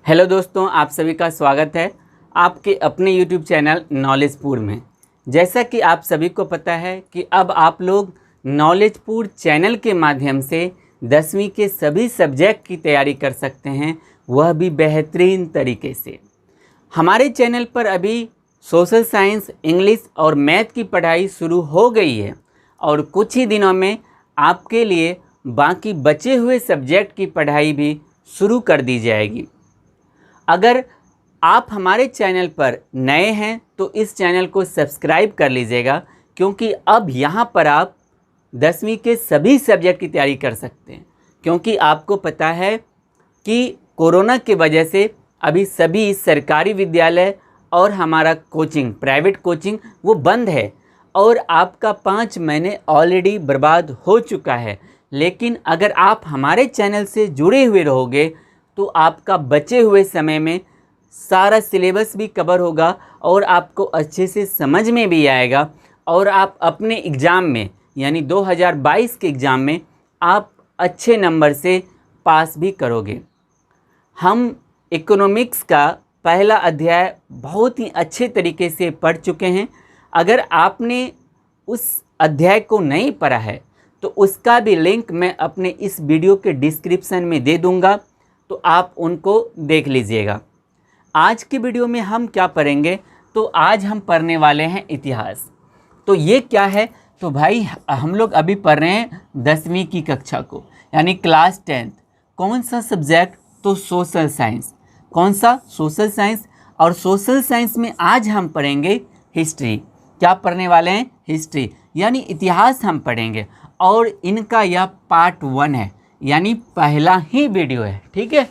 Hello दोस्तों, आप सभी का स्वागत है आपके अपने YouTube चैनल नॉलेजपुर में। जैसा कि आप सभी को पता है कि अब आप लोग नॉलेजपुर चैनल के माध्यम से 10वीं के सभी सब्जेक्ट की तैयारी कर सकते हैं, वह भी बेहतरीन तरीके से। हमारे चैनल पर अभी सोशल साइंस, इंग्लिश और मैथ की पढ़ाई शुरू हो गई है और कुछ ही दिनों में आपके लिए बाकी बचे हुए सब्जेक्ट की पढ़ाई भी शुरू कर दी जाएगी। अगर आप हमारे चैनल पर नए हैं तो इस चैनल को सब्सक्राइब कर लीजिएगा, क्योंकि अब यहाँ पर आप 10वीं के सभी सब्जेक्ट की तैयारी कर सकते हैं। क्योंकि आपको पता है कि कोरोना की वजह से अभी सभी सरकारी विद्यालय और हमारा कोचिंग, प्राइवेट कोचिंग वो बंद है और आपका 5 महीने ऑलरेडी बर्बाद हो चुका है। लेकिन अगर आप हमारे चैनल से जुड़े हुए रहोगे तो आपका बचे हुए समय में सारा सिलेबस भी कवर होगा और आपको अच्छे से समझ में भी आएगा और आप अपने एग्ज़ाम में यानी 2022 के एग्ज़ाम में आप अच्छे नंबर से पास भी करोगे। हम इकोनॉमिक्स का पहला अध्याय बहुत ही अच्छे तरीके से पढ़ चुके हैं। अगर आपने उस अध्याय को नहीं पढ़ा है तो उसका भी लिंक मैं अपने इस वीडियो के डिस्क्रिप्शन में दे दूंगा, तो आप उनको देख लीजिएगा। आज की वीडियो में हम क्या पढ़ेंगे, तो आज हम पढ़ने वाले हैं इतिहास। तो ये क्या है, तो भाई हम लोग अभी पढ़ रहे हैं 10वीं की कक्षा को, यानी क्लास 10th। कौन सा सब्जेक्ट, तो सोशल साइंस। कौन सा, सोशल साइंस। और सोशल साइंस में आज हम पढ़ेंगे हिस्ट्री। क्या पढ़ने वाले हैं, हिस्ट्री यानी इतिहास हम पढ़ेंगे। और इनका यह पार्ट 1 है, यानी पहला ही वीडियो है, ठीक है।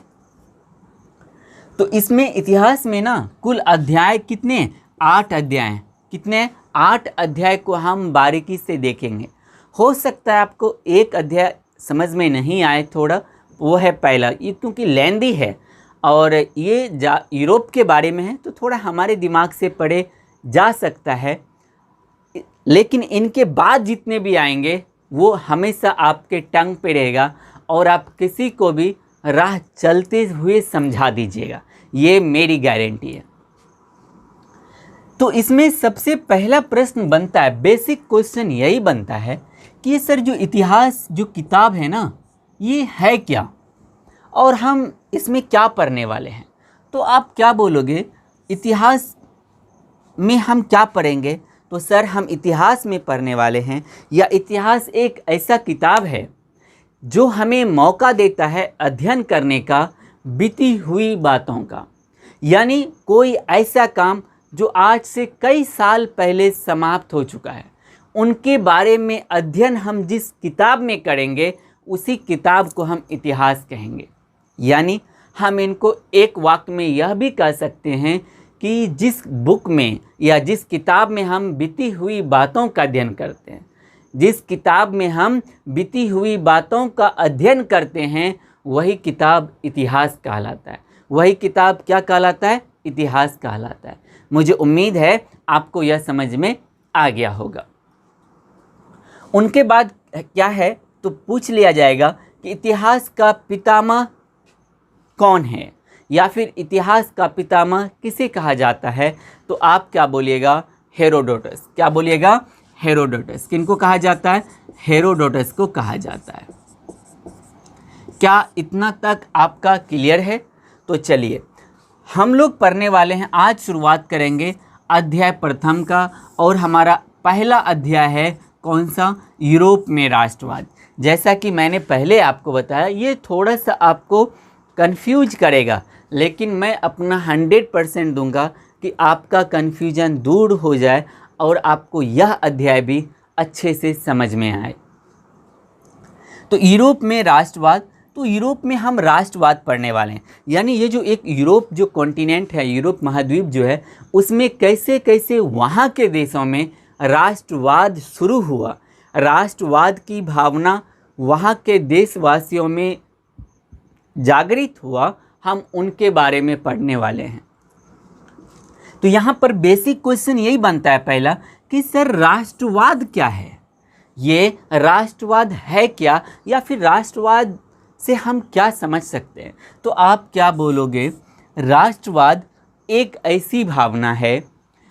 तो इसमें इतिहास में ना कुल अध्याय कितने, 8 अध्याय हैं। कितने, 8 अध्याय को हम बारीकी से देखेंगे। हो सकता है आपको एक अध्याय समझ में नहीं आए थोड़ा, वो है पहला, ये क्योंकि लेंदी है और ये यूरोप के बारे में है तो थोड़ा हमारे दिमाग से पढ़े जा सकता है। लेकिन इनके बाद जितने भी आएंगे वो हमेशा आपके टंग पे रहेगा और आप किसी को भी राह चलते हुए समझा दीजिएगा, ये मेरी गारंटी है। तो इसमें सबसे पहला प्रश्न बनता है, बेसिक क्वेश्चन यही बनता है कि ये सर जो इतिहास जो किताब है ना, ये है क्या और हम इसमें क्या पढ़ने वाले हैं। तो आप क्या बोलोगे, इतिहास में हम क्या पढ़ेंगे, तो सर हम इतिहास में पढ़ने वाले हैं या इतिहास एक ऐसा किताब है जो हमें मौका देता है अध्ययन करने का बीती हुई बातों का, यानी कोई ऐसा काम जो आज से कई साल पहले समाप्त हो चुका है, उनके बारे में अध्ययन हम जिस किताब में करेंगे उसी किताब को हम इतिहास कहेंगे। यानी हम इनको एक वाक्य में यह भी कह सकते हैं कि जिस बुक में या जिस किताब में हम बीती हुई बातों का अध्ययन करते हैं, जिस किताब में हम बीती हुई बातों का अध्ययन करते हैं, वही किताब इतिहास कहलाता है। वही किताब क्या कहलाता है, इतिहास कहलाता है। मुझे उम्मीद है आपको यह समझ में आ गया होगा। उनके बाद क्या है, तो पूछ लिया जाएगा कि इतिहास का पितामह कौन है या फिर इतिहास का पितामह किसे कहा जाता है। तो आप क्या बोलिएगा, हेरोडोटस। क्या बोलिएगा, हेरोडोटस। किनको कहा जाता है, हेरोडोटस को कहा जाता है। क्या इतना तक आपका क्लियर है। तो चलिए हम लोग पढ़ने वाले हैं, आज शुरुआत करेंगे अध्याय प्रथम का और हमारा पहला अध्याय है कौन सा, यूरोप में राष्ट्रवाद। जैसा कि मैंने पहले आपको बताया, ये थोड़ा सा आपको कंफ्यूज करेगा, लेकिन मैं अपना 100% दूंगा कि आपका कन्फ्यूजन दूर हो जाए और आपको यह अध्याय भी अच्छे से समझ में आए। तो यूरोप में राष्ट्रवाद, तो यूरोप में हम राष्ट्रवाद पढ़ने वाले हैं। यानी ये जो एक यूरोप जो कॉन्टिनेंट है, यूरोप महाद्वीप जो है, उसमें कैसे कैसे वहाँ के देशों में राष्ट्रवाद शुरू हुआ, राष्ट्रवाद की भावना वहाँ के देशवासियों में जागृत हुआ, हम उनके बारे में पढ़ने वाले हैं। तो यहाँ पर बेसिक क्वेश्चन यही बनता है पहला कि सर राष्ट्रवाद क्या है, ये राष्ट्रवाद है क्या या फिर राष्ट्रवाद से हम क्या समझ सकते हैं। तो आप क्या बोलोगे, राष्ट्रवाद एक ऐसी भावना है,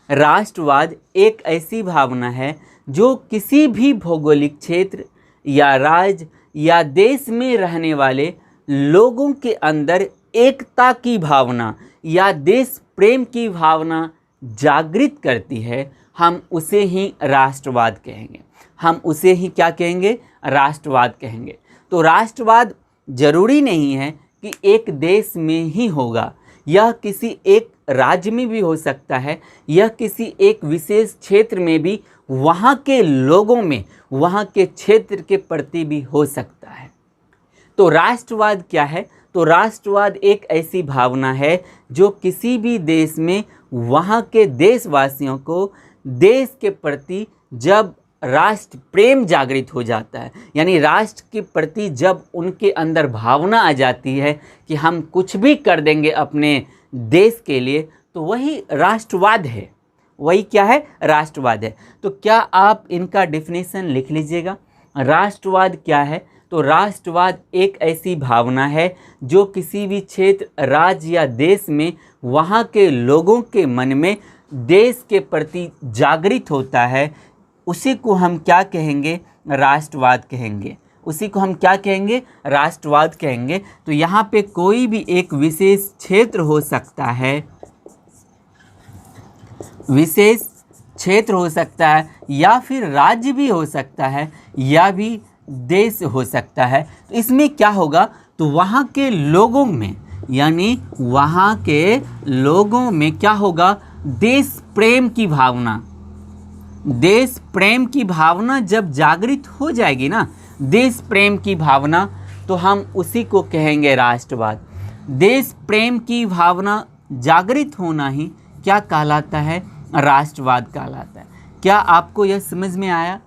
राष्ट्रवाद एक ऐसी भावना है जो किसी भी भौगोलिक क्षेत्र या राज्य या देश में रहने वाले लोगों के अंदर एकता की भावना या देश प्रेम की भावना जागृत करती है। हम उसे ही राष्ट्रवाद कहेंगे, हम उसे ही क्या कहेंगे? राष्ट्रवाद कहेंगे। तो राष्ट्रवाद जरूरी नहीं है कि एक देश में ही होगा, यह किसी एक राज्य में भी हो सकता है, यह किसी एक विशेष क्षेत्र में भी वहाँ के लोगों में, वहाँ के क्षेत्र के प्रति भी हो सकता है। तो राष्ट्रवाद क्या है? तो राष्ट्रवाद एक ऐसी भावना है जो किसी भी देश में वहाँ के देशवासियों को देश के प्रति जब राष्ट्र प्रेम जागृत हो जाता है, यानी राष्ट्र के प्रति जब उनके अंदर भावना आ जाती है कि हम कुछ भी कर देंगे अपने देश के लिए, तो वही राष्ट्रवाद है। वही क्या है? राष्ट्रवाद है। तो क्या आप इनका डेफिनेशन लिख लीजिएगा। राष्ट्रवाद क्या है? तो राष्ट्रवाद एक ऐसी भावना है जो किसी भी क्षेत्र, राज्य या देश में वहाँ के लोगों के मन में देश के प्रति जागृत होता है, उसी को हम क्या कहेंगे? राष्ट्रवाद कहेंगे। उसी को हम क्या कहेंगे? राष्ट्रवाद कहेंगे। तो यहाँ पे कोई भी एक विशेष क्षेत्र हो सकता है, विशेष क्षेत्र हो सकता है, या फिर राज्य भी हो सकता है, या भी देश हो सकता है। तो इसमें क्या होगा? तो वहाँ के लोगों में, यानी वहाँ के लोगों में क्या होगा? देश प्रेम की भावना, देश प्रेम की भावना जब जागृत हो जाएगी ना, देश प्रेम की भावना, तो हम उसी को कहेंगे राष्ट्रवाद। देश प्रेम की भावना जागृत होना ही क्या कहलाता है? राष्ट्रवाद कहलाता है। क्या आपको यह समझ में आया?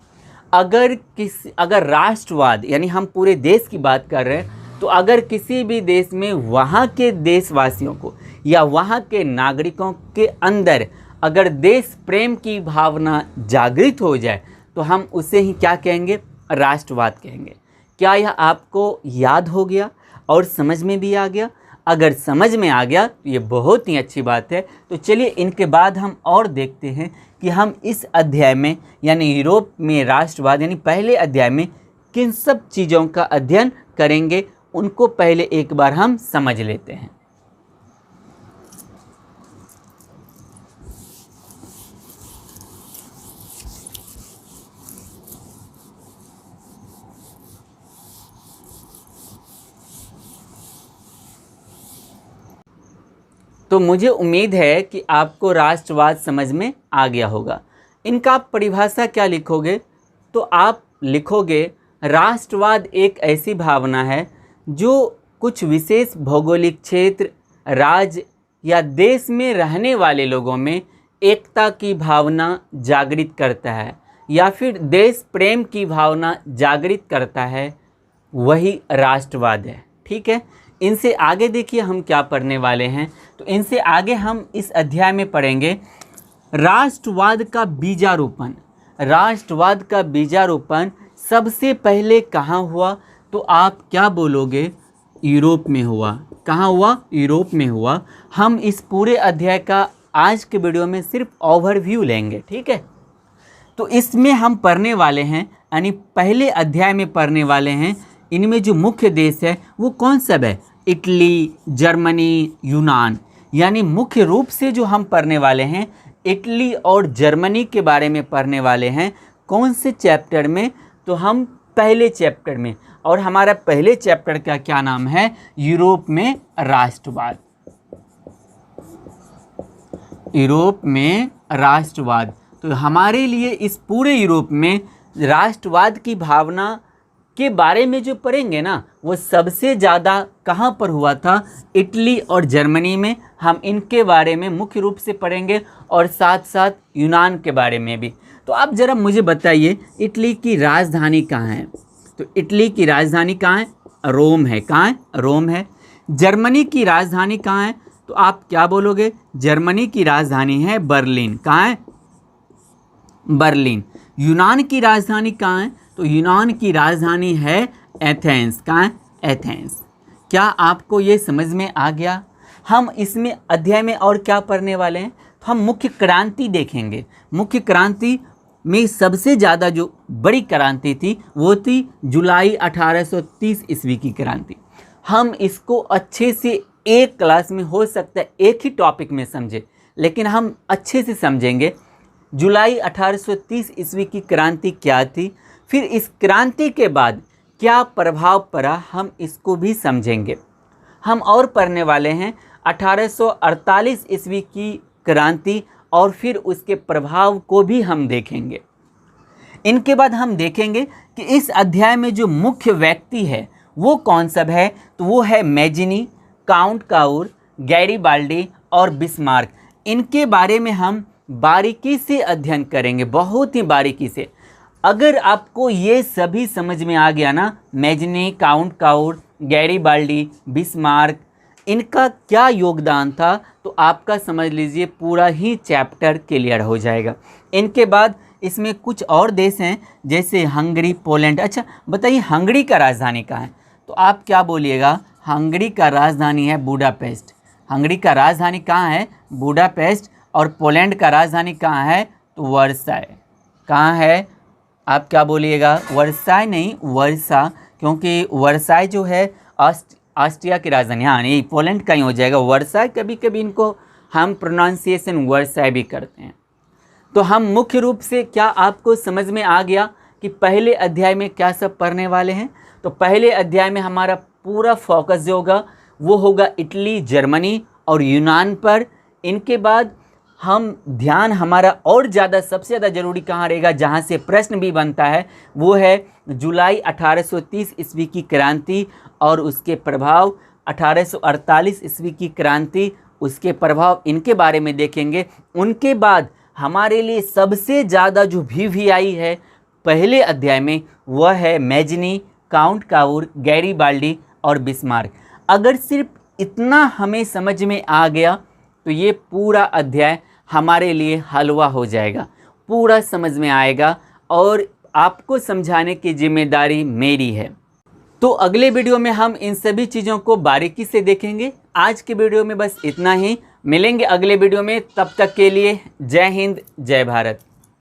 अगर राष्ट्रवाद, यानी हम पूरे देश की बात कर रहे हैं, तो अगर किसी भी देश में वहाँ के देशवासियों को या वहाँ के नागरिकों के अंदर अगर देश प्रेम की भावना जागृत हो जाए, तो हम उसे ही क्या कहेंगे? राष्ट्रवाद कहेंगे। क्या यह आपको याद हो गया और समझ में भी आ गया? अगर समझ में आ गया तो ये बहुत ही अच्छी बात है। तो चलिए इनके बाद हम और देखते हैं कि हम इस अध्याय में, यानी यूरोप में राष्ट्रवाद, यानी पहले अध्याय में किन सब चीज़ों का अध्ययन करेंगे, उनको पहले एक बार हम समझ लेते हैं। तो मुझे उम्मीद है कि आपको राष्ट्रवाद समझ में आ गया होगा। इनका आप परिभाषा क्या लिखोगे? तो आप लिखोगे राष्ट्रवाद एक ऐसी भावना है जो कुछ विशेष भौगोलिक क्षेत्र, राज्य या देश में रहने वाले लोगों में एकता की भावना जागृत करता है, या फिर देश प्रेम की भावना जागृत करता है, वही राष्ट्रवाद है। ठीक है, इनसे आगे देखिए हम क्या पढ़ने वाले हैं। तो इनसे आगे हम इस अध्याय में पढ़ेंगे राष्ट्रवाद का बीजारोपण। राष्ट्रवाद का बीजारोपण सबसे पहले कहाँ हुआ? तो आप क्या बोलोगे? यूरोप में हुआ। कहाँ हुआ? यूरोप में हुआ। हम इस पूरे अध्याय का आज के वीडियो में सिर्फ ओवरव्यू लेंगे। ठीक है, तो इसमें हम पढ़ने वाले हैं, यानी पहले अध्याय में पढ़ने वाले हैं, इनमें जो मुख्य देश है वो कौन सब है? इटली, जर्मनी, यूनान। यानी मुख्य रूप से जो हम पढ़ने वाले हैं इटली और जर्मनी के बारे में पढ़ने वाले हैं। कौन से चैप्टर में? तो हम पहले चैप्टर में। और हमारा पहले चैप्टर का क्या नाम है? यूरोप में राष्ट्रवाद। यूरोप में राष्ट्रवाद। तो हमारे लिए इस पूरे यूरोप में राष्ट्रवाद की भावना के बारे में जो पढ़ेंगे ना, वो सबसे ज़्यादा कहाँ पर हुआ था? इटली और जर्मनी में। हम इनके बारे में मुख्य रूप से पढ़ेंगे और साथ साथ यूनान के बारे में भी। तो आप ज़रा मुझे बताइए इटली की राजधानी कहाँ है? तो इटली की राजधानी कहाँ है? रोम है। कहाँ है? रोम है। जर्मनी की राजधानी कहाँ है? तो आप क्या बोलोगे? जर्मनी की राजधानी है बर्लिन। कहाँ है? बर्लिन। यूनान की राजधानी कहाँ है? तो यूनान की राजधानी है एथेंस। कहाँ है? एथेंस। क्या आपको ये समझ में आ गया? हम इसमें अध्याय में और क्या पढ़ने वाले हैं, तो हम मुख्य क्रांति देखेंगे। मुख्य क्रांति में सबसे ज़्यादा जो बड़ी क्रांति थी वो थी जुलाई 1830 ईस्वी की क्रांति। हम इसको अच्छे से एक क्लास में हो सकता है एक ही टॉपिक में समझे, लेकिन हम अच्छे से समझेंगे जुलाई 1830 ईस्वी की क्रांति क्या थी, फिर इस क्रांति के बाद क्या प्रभाव पड़ा, हम इसको भी समझेंगे। हम और पढ़ने वाले हैं 1848 ईस्वी की क्रांति और फिर उसके प्रभाव को भी हम देखेंगे। इनके बाद हम देखेंगे कि इस अध्याय में जो मुख्य व्यक्ति है वो कौन सब है, तो वो है मैजिनी, काउंट काउर, गैरीबाल्डी और बिस्मार्क। इनके बारे में हम बारीकी से अध्ययन करेंगे, बहुत ही बारीकी से। अगर आपको ये सभी समझ में आ गया ना, Mazzini, count Cavour, Garibaldi, Bismarck, इनका क्या योगदान था, तो आपका समझ लीजिए पूरा ही चैप्टर क्लियर हो जाएगा। इनके बाद इसमें कुछ और देश हैं जैसे हंगरी, पोलैंड। अच्छा बताइए हंगरी का राजधानी कहाँ है, तो आप क्या बोलिएगा, हंगरी का राजधानी है बुडापेस्ट। हंगरी का राजधानी कहाँ है, बुडापेस्ट। और पोलैंड का राजधानी कहाँ है, तो वर्साय। कहाँ है, आप क्या बोलिएगा, वर्साय नहीं, वर्सा, क्योंकि वर्साय जो है ऑस्ट्रिया की राजधानी, हाँ नहीं पोलैंड का ही हो जाएगा वर्साय। कभी कभी इनको हम प्रोनाउंसिएशन वर्साय भी करते हैं। तो हम मुख्य रूप से क्या आपको समझ में आ गया कि पहले अध्याय में क्या सब पढ़ने वाले हैं। तो पहले अध्याय में हमारा पूरा फोकस जो होगा वो होगा इटली, जर्मनी और यूनान पर। इनके बाद हम ध्यान हमारा और ज़्यादा सबसे ज़्यादा ज़रूरी कहाँ रहेगा, जहाँ से प्रश्न भी बनता है, वो है जुलाई 1830 ईस्वी की क्रांति और उसके प्रभाव, 1848 ईस्वी की क्रांति उसके प्रभाव, इनके बारे में देखेंगे। उनके बाद हमारे लिए सबसे ज़्यादा जो VVI है पहले अध्याय में वह है मैजिनी, काउंट काउर, गैरीबाल्डी और बिस्मार्क। अगर सिर्फ इतना हमें समझ में आ गया तो ये पूरा अध्याय हमारे लिए हलवा हो जाएगा, पूरा समझ में आएगा और आपको समझाने की जिम्मेदारी मेरी है। तो अगले वीडियो में हम इन सभी चीज़ों को बारीकी से देखेंगे। आज के वीडियो में बस इतना ही, मिलेंगे अगले वीडियो में, तब तक के लिए जय हिंद, जय भारत।